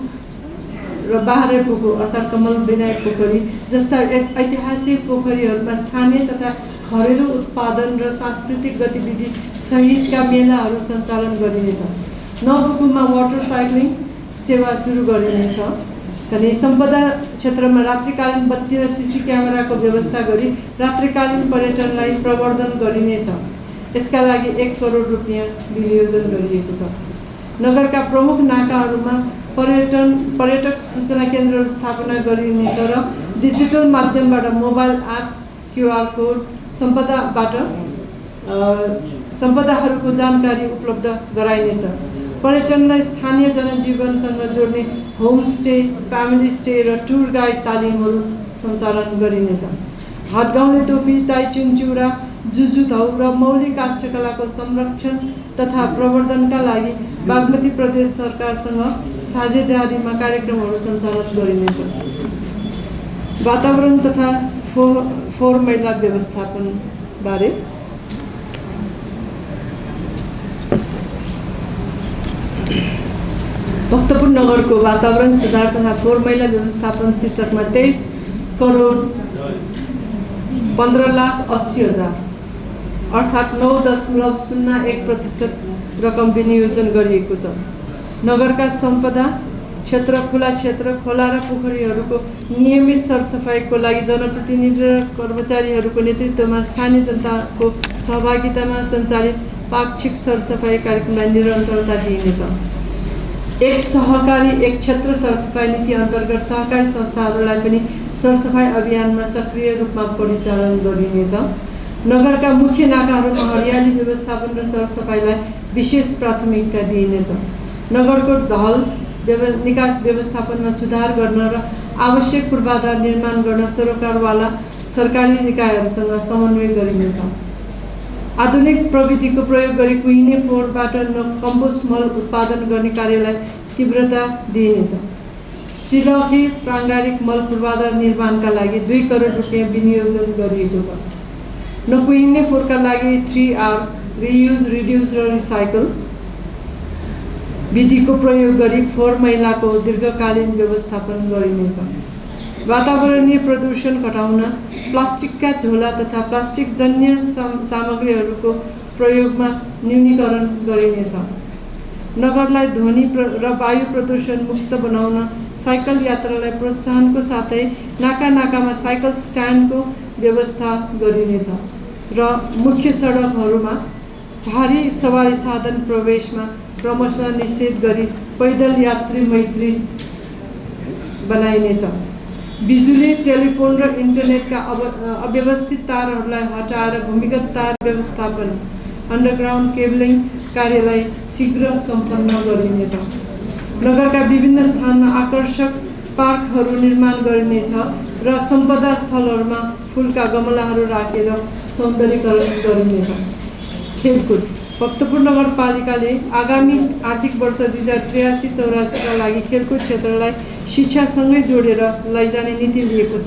र बाह्रेपुखु अर्थात् कमल विनायक पोखरी जस्ता ऐतिहासिक पोखरीहरूमा स्थानीय तथा घरेलु उत्पादन र सांस्कृतिक गतिविधि सहितका मेलाहरू सञ्चालन गरिनेछ। नवपुखुमा वाटर साइक्लिङ सेवा सुरु गरिनेछ भने सम्पदा क्षेत्रमा रात्रिकालीन बत्ती र सीसी क्यामेराको व्यवस्था गरी रात्रिकालीन पर्यटनलाई प्रवर्धन गरिनेछ। यसका लागि 1 करोड रुपियाँ विनियोजन गरिएको छ। नगरका प्रमुख नाकाहरूमा पर्यटक सूचना केन्द्रहरू स्थापना गरिनेछ र डिजिटल माध्यमबाट मोबाइल एप, QR कोड सम्पदाहरूको जानकारी उपलब्ध गराइनेछ। पर्यटनलाई स्थानीय जनजीवनसँग जोड्ने होमस्टे, फ्यामिली स्टे र टुर गाइड तालिमहरू सञ्चालन गरिनेछ। हातगाउँले टोपी, ताइचुङ चिउरा, जुजुधौ र मौलिक काष्ठकलाको संरक्षण तथा प्रवर्धनका लागि बागमती प्रदेश सरकारसँग साझेदारीमा कार्यक्रमहरू सञ्चालन गरिनेछ। वातावरण तथा फोहोर मैला व्यवस्थापन बारे भक्तपुर नगरको वातावरण सुधार तथा फोहोर मैला व्यवस्थापन शीर्षकमा 23 करोड 15,80,000 अर्थात् 9.01% रकम विनियोजन गरिएको छ। नगरका सम्पदा क्षेत्र, खुला क्षेत्र, खोला र पोखरीहरूको नियमित सरसफाइको लागि जनप्रतिनिधि र कर्मचारीहरूको नेतृत्वमा स्थानीय जनताको सहभागितामा सञ्चालित पाक्षिक सरसफाइ कार्यक्रमलाई निरन्तरता दिइनेछ। एक सहकारी एक क्षेत्र सरसफाइ नीति अन्तर्गत सहकारी संस्थाहरूलाई पनि सरसफाइ अभियानमा सक्रिय रूपमा परिचालन गरिनेछ। नगरका मुख्य नाकाहरूमा हरियाली व्यवस्थापन र सरसफाइलाई विशेष प्राथमिकता दिइनेछ। नगरको ढल निकास व्यवस्थापनमा सुधार गर्न र आवश्यक पूर्वाधार निर्माण गर्न सरोकारवाला सरकारी निकायहरूसँग समन्वय गरिनेछ। आधुनिक प्रविधिको प्रयोग गरी कुहिने फोहोरबाट कम्पोस्ट मल उत्पादन गर्ने कार्यलाई तीव्रता दिइनेछ। सिलखी प्राङ्गारिक मल पूर्वाधार निर्माणका लागि 2 करोड रुपियाँ विनियोजन गरिएको छ। नकुहिने फोहोरका लागि 3R रियुज, रिड्युस र रिसाइकल विधिको प्रयोग गरी फोहोर मैलाको दीर्घकालीन व्यवस्थापन गरिनेछ। वातावरणीय प्रदूषण घटाउन प्लास्टिकका झोला तथा प्लास्टिक जन्य सामग्रीहरूको प्रयोगमा न्यूनीकरण गरिनेछ। नगरलाई ध्वनि र वायु प्रदूषण मुक्त बनाउन साइकल यात्रालाई प्रोत्साहनको साथै नाकामा साइकल स्ट्यान्डको व्यवस्था गरिनेछ र मुख्य सडकहरूमा भारी सवारी साधन प्रवेशमा क्रमशः निषेध गरी पैदल यात्री मैत्री बनाइनेछ। बिजुली, टेलिफोन र इन्टरनेटका अव्यवस्थित तारहरूलाई हटाएर भूमिगत तार व्यवस्थापन अन्डरग्राउन्ड केबलिङ कार्यलाई शीघ्र सम्पन्न गरिनेछ। नगरका विभिन्न स्थानमा आकर्षक पार्कहरू निर्माण गरिनेछ र सम्पदा स्थलहरूमा फुलका गमलाहरू राखेर सौन्दर्यीकरण गरिनेछ। खेलकुद भक्तपुर नगरपालिकाले आगामी आर्थिक वर्ष 2083-84 का लागि खेलकुद क्षेत्रलाई शिक्षासँगै जोडेर लैजाने नीति लिएको छ।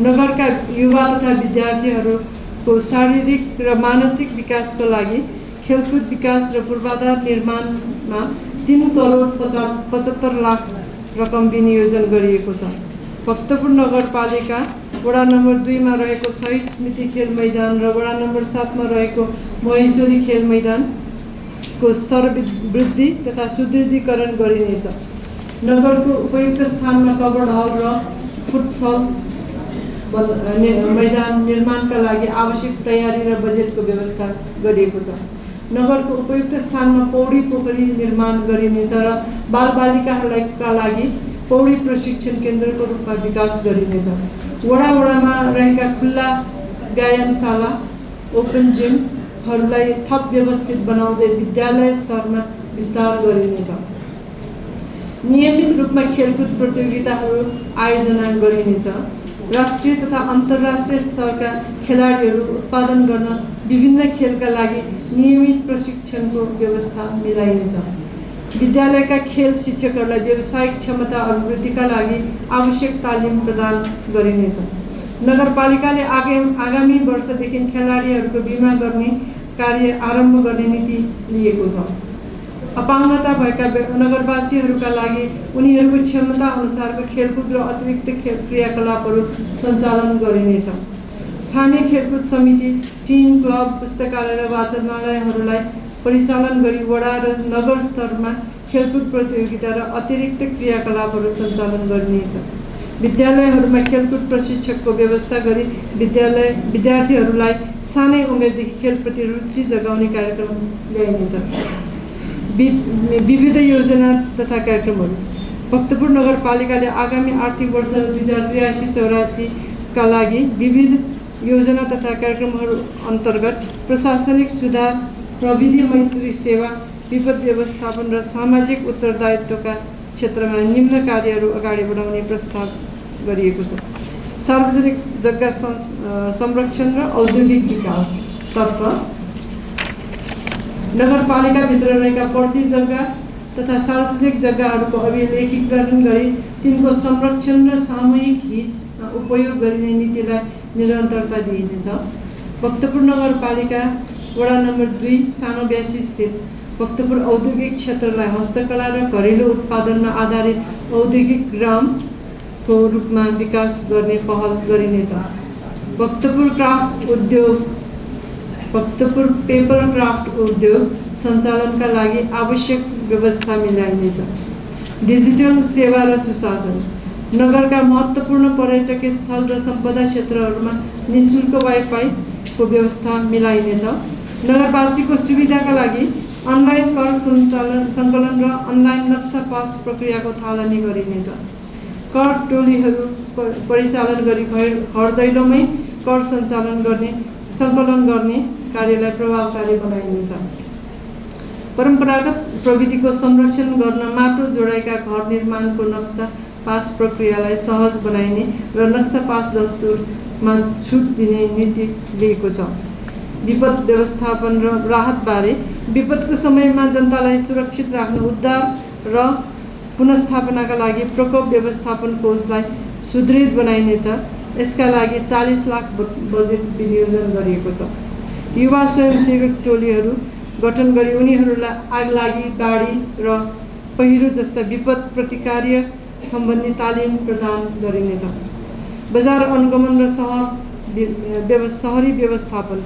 नगरका युवा तथा विद्यार्थीहरूको शारीरिक र मानसिक विकासको लागि खेलकुद विकास र पूर्वाधार निर्माणमा 3 करोड 75 लाख रकम विनियोजन गरिएको छ। भक्तपुर नगरपालिका वडा नम्बर 2 मा रहेको शहीद स्मृति खेल मैदान र वडा नम्बर 7 मा रहेको महेश्वरी खेल मैदानको स्तर वृद्धि तथा सुदृढीकरण गरिनेछ। नगरको उपयुक्त स्थानमा कबड हल र फुटसल मैदान निर्माणका लागि आवश्यक तयारी र बजेटको व्यवस्था गरिएको छ। नगरको उपयुक्त स्थानमा पौडी पोखरी निर्माण गरिनेछ र बालबालिकाहरूका लागि पौडी प्रशिक्षण केन्द्रको रूपमा विकास गरिनेछ। वडामा रहेका खुल्ला व्यायामशाला ओपन जिमहरूलाई थप व्यवस्थित बनाउँदै विद्यालय स्तरमा विस्तार गरिनेछ। नियमित रूपमा खेलकुद प्रतियोगिताहरू आयोजना गरिनेछ। राष्ट्रिय तथा अन्तर्राष्ट्रिय स्तरका खेलाडीहरू उत्पादन गर्न विभिन्न खेलका लागि नियमित प्रशिक्षणको व्यवस्था मिलाइनेछ। विद्यालयका खेल शिक्षकहरूलाई व्यावसायिक क्षमता अभिवृद्धिका लागि आवश्यक तालिम प्रदान गरिनेछ। नगरपालिकाले आगामी वर्षदेखि खेलाडीहरूको बिमा गर्ने कार्य आरम्भ गर्ने नीति लिएको छ। अपाङ्गता भएका नगरवासीहरूका लागि उनीहरूको क्षमता अनुसारको खेलकुद र अतिरिक्त क्रियाकलापहरू सञ्चालन गरिनेछ। स्थानीय खेलकुद समिति, टिम, क्लब, पुस्तकालय र वाचनालयहरूलाई परिचालन गरी वडा र नगर स्तरमा खेलकुद प्रतियोगिता र अतिरिक्त क्रियाकलापहरू सञ्चालन गरिनेछ। विद्यालयहरूमा खेलकुद प्रशिक्षकको व्यवस्था गरी विद्यार्थीहरूलाई सानै उमेरदेखि खेलप्रति रुचि जगाउने कार्यक्रम ल्याइनेछ। विविध योजना तथा कार्यक्रमहरू भक्तपुर नगरपालिकाले आगामी आर्थिक वर्ष 2083-84 का लागि विविध योजना तथा कार्यक्रमहरू अन्तर्गत प्रशासनिक सुधार, प्रविधि मैत्री सेवा, विपद व्यवस्थापन र सामाजिक उत्तरदायित्वका क्षेत्रमा निम्न कार्यहरू अगाडि बढाउने प्रस्ताव गरिएको छ। सार्वजनिक जग्गा संरक्षण र औद्योगिक विकासतर्फ नगरपालिकाभित्र रहेका पर्थी जग्गा तथा सार्वजनिक जग्गाहरूको अभिलेखीकरण गरी तिनको संरक्षण र सामूहिक हितमा उपयोग गरिने नीतिलाई निरन्तरता दिइनेछ। भक्तपुर नगरपालिका वडा नम्बर 2 सानो ब्यासी स्थित भक्तपुर औद्योगिक क्षेत्रलाई हस्तकला र घरेलु उत्पादनमा आधारित औद्योगिक ग्रामको रूपमा विकास गर्ने पहल गरिनेछ। भक्तपुर पेपर क्राफ्ट उद्योग सञ्चालनका लागि आवश्यक व्यवस्था मिलाइनेछ। डिजिटल सेवा र सुशासन नगरका महत्त्वपूर्ण पर्यटकीय स्थल र सम्पदा क्षेत्रहरूमा निःशुल्क वाइफाईको व्यवस्था मिलाइनेछ। नगरवासीको सुविधाका लागि अनलाइन कर सङ्कलन र अनलाइन नक्सा पास प्रक्रियाको थालनी गरिनेछ। कर टोलीहरू परिचालन गरी घर दैलोमै कर सङ्कलन गर्ने कार्यलाई प्रभावकारी बनाइनेछ। परम्परागत प्रविधिको संरक्षण गर्न माटो जोडाइका घर निर्माणको नक्सा पास प्रक्रियालाई सहज बनाइने र नक्सा पास दस्तुरमा छुट दिने नीति लिएको छ। विपद व्यवस्थापन र राहतबारे विपदको समयमा जनतालाई सुरक्षित राख्न उद्धार र पुनर्स्थापनाका लागि प्रकोप व्यवस्थापन कोषलाई सुदृढ बनाइनेछ। यसका लागि 40 लाख बजेट विनियोजन गरिएको छ। युवा स्वयंसेवक टोलीहरू गठन गरी उनीहरूलाई आगलागी, बाढी र पहिरो जस्ता विपद प्रतिकार्य सम्बन्धी तालिम प्रदान गरिनेछ। बजार अनुगमन र शहरी व्यवस्थापन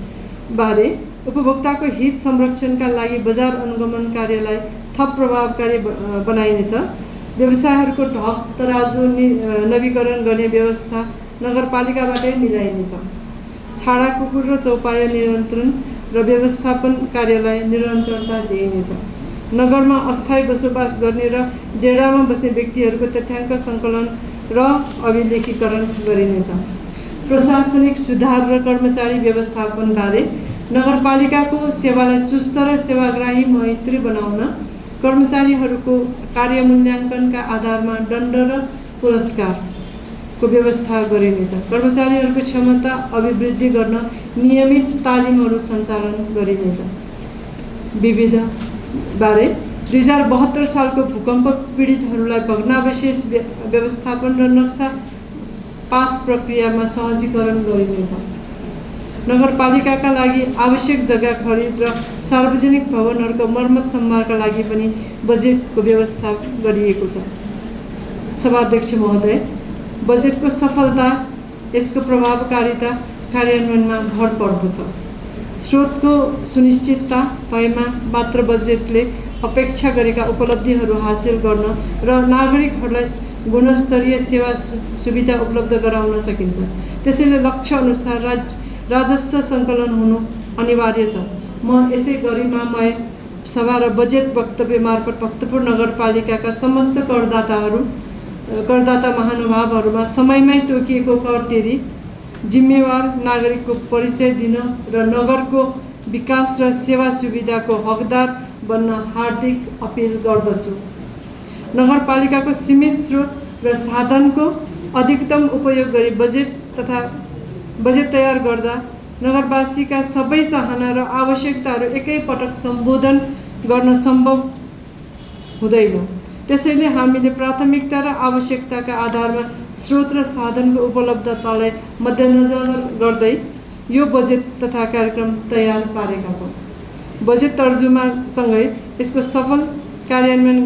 बारे उपभोक्ताको हित संरक्षणका लागि बजार अनुगमन कार्यलाई थप प्रभावकारी बनाइनेछ। व्यवसायहरूको ढक तराजु नवीकरण गर्ने व्यवस्था नगरपालिकाबाटै मिलाइनेछ। छाडा कुकुर र चौपाया नियन्त्रण र व्यवस्थापन कार्यलाई निरन्तरता दिइनेछ। नगरमा अस्थायी बसोबास गर्ने र डेरामा बस्ने व्यक्तिहरूको तथ्याङ्क सङ्कलन र अभिलेखीकरण गरिनेछ। प्रशासनिक सुधार र कर्मचारी व्यवस्थापन बारे नगरपालिकाको सेवालाई सुस्त र सेवाग्राही मैत्री बनाउन कर्मचारीहरूको कार्य मूल्याङ्कनका आधारमा दण्ड र पुरस्कारको व्यवस्था गरिनेछ। कर्मचारीहरूको क्षमता अभिवृद्धि गर्न नियमित तालिमहरू सञ्चालन गरिनेछ। विविध बारे 2072 सालको भूकम्प पीडितहरूलाई भग्नावशेष व्यवस्थापन र नक्सा पास प्रक्रियामा सहजीकरण गरिनेछ। नगरपालिकाका लागि आवश्यक जग्गा खरिद र सार्वजनिक भवनहरूको मर्मत सम्हारका लागि पनि बजेटको व्यवस्था गरिएको छ। सभाध्यक्ष महोदय, बजेटको सफलता यसको प्रभावकारिता कार्यान्वयनमा भर पर्दछ। स्रोतको सुनिश्चितता भएमा मात्र बजेटले अपेक्षा गरेका उपलब्धिहरू हासिल गर्न र नागरिकहरूलाई गुणस्तरीय सेवा सुविधा उपलब्ध गराउन सकिन्छ। त्यसैले लक्ष्य अनुसार राजस्व सङ्कलन हुनु अनिवार्य छ। म यसै गरिमामय सभा र बजेट वक्तव्य मार्फत भक्तपुर नगरपालिकाका समस्त करदाता महानुभावहरूमा समयमै तोकिएको कर तिरी जिम्मेवार नागरिकको परिचय दिन र नगरको विकास र सेवा सुविधाको हकदार बन्न हार्दिक अपिल गर्दछु। नगरपालिकाको सीमित स्रोत र साधनको अधिकतम उपयोग गरी बजेट तयार गर्दा नगरवासीका सबै चाहना र आवश्यकताहरू एकै पटक सम्बोधन गर्न सम्भव हुँदैन। त्यसैले हामीले प्राथमिकता र आवश्यकताका आधारमा स्रोत र साधनको उपलब्धतालाई मध्यनजर गर्दै यो बजेट तथा कार्यक्रम तयार पारेका छौँ। बजेट तर्जुमासँगै यसको सफल कार्यान्वयन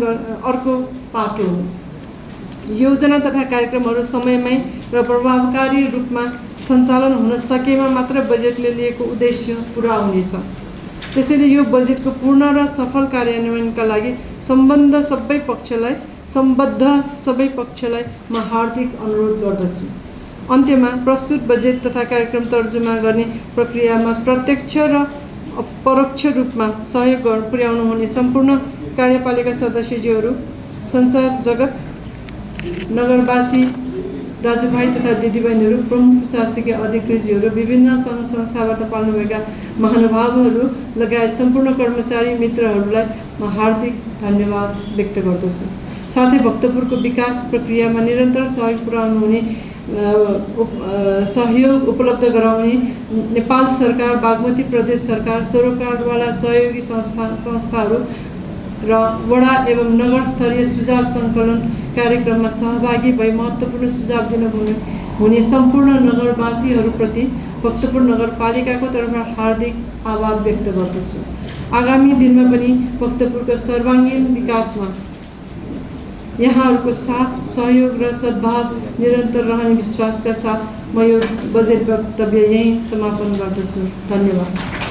अर्को पाटो हो। योजना तथा कार्यक्रमहरू समयमै र प्रभावकारी रूपमा सञ्चालन हुन सकेमा मात्र बजेटले लिएको उद्देश्य पुरा हुनेछ। त्यसैले यो बजेटको पूर्ण र सफल कार्यान्वयनका लागि सम्बद्ध सबै पक्षलाई म हार्दिक अनुरोध गर्दछु। अन्त्यमा प्रस्तुत बजेट तथा कार्यक्रम तर्जुमा गर्ने प्रक्रियामा प्रत्यक्ष र परोक्ष रूपमा सहयोग पुर्याउनु हुने सम्पूर्ण कार्यपालिका सदस्यज्यूहरू, सञ्चार जगत, नगरवासी दाजुभाइ तथा दिदीबहिनीहरू, प्रमुख प्रशासकीय अधिकृतज्यूहरू, विभिन्न सङ्घ संस्थाबाट पाल्नुभएका महानुभावहरू लगायत सम्पूर्ण कर्मचारी मित्रहरूलाई म हार्दिक धन्यवाद व्यक्त गर्दछु। साथै भक्तपुरको विकास प्रक्रियामा निरन्तर सहयोग पुर्याउनु हुने सहयोग उपलब्ध गराउने नेपाल सरकार, बागमती प्रदेश सरकार, सरोकारवाला सहयोगी संस्थाहरू र वडा एवं नगर स्तरीय सुझाव सङ्कलन कार्यक्रममा सहभागी भई महत्त्वपूर्ण सुझाव दिन हुने सम्पूर्ण नगरवासीहरूप्रति भक्तपुर नगरपालिकाको तर्फबाट हार्दिक आभार व्यक्त गर्दछु। आगामी दिनमा पनि भक्तपुरको सर्वाङ्गीण विकासमा यहाँहरूको साथ, सहयोग र सद्भाव निरन्तर रहने विश्वासका साथ म यो बजेट वक्तव्य यहीँ समापन गर्दछु। धन्यवाद।